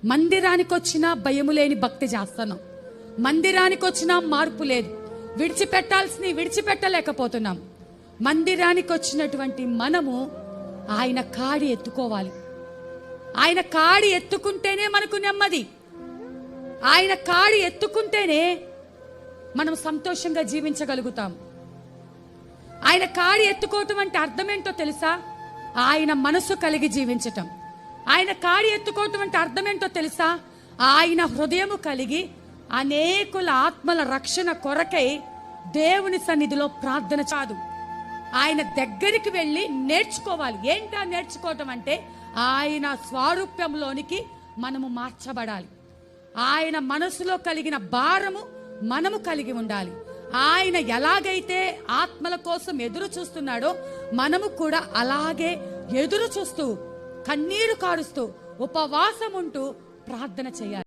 మందిరానికి వచ్చినా భయము లేని భక్తి చేస్తున్నాం. మందిరానికి వచ్చినా మార్పు లేదు. విడిచిపెట్టాల్సినవి విడిచిపెట్టలేకపోతున్నాం. మందిరానికి వచ్చినటువంటి మనము ఆయన కాడి ఎత్తుకోవాలి. ఆయన కాడి ఎత్తుకుంటేనే మనకు నెమ్మది. ఆయన కాడి ఎత్తుకుంటేనే మనం సంతోషంగా జీవించగలుగుతాం. ఆయన కాడి ఎత్తుకోవటం అంటే అర్థం ఏంటో తెలుసా? ఆయన మనసు కలిగి జీవించటం. ఆయన కాడి ఎత్తుకోవటం అంటే అర్థం ఏంటో తెలుసా? ఆయన హృదయము కలిగి అనేకుల ఆత్మల రక్షణ కొరకై దేవుని సన్నిధిలో ప్రార్థన కాదు, ఆయన దగ్గరికి వెళ్ళి నేర్చుకోవాలి. ఏంటా నేర్చుకోవటం అంటే ఆయన స్వారూప్యంలోనికి మనము మార్చబడాలి. ఆయన మనసులో కలిగిన భారము మనము కలిగి ఉండాలి. ఆయన ఎలాగైతే ఆత్మల కోసం ఎదురు చూస్తున్నాడో మనము కూడా అలాగే ఎదురు చూస్తూ కన్నీరు కారుస్తూ ఉపవాసం ఉంటూ ప్రార్థన చేయాలి.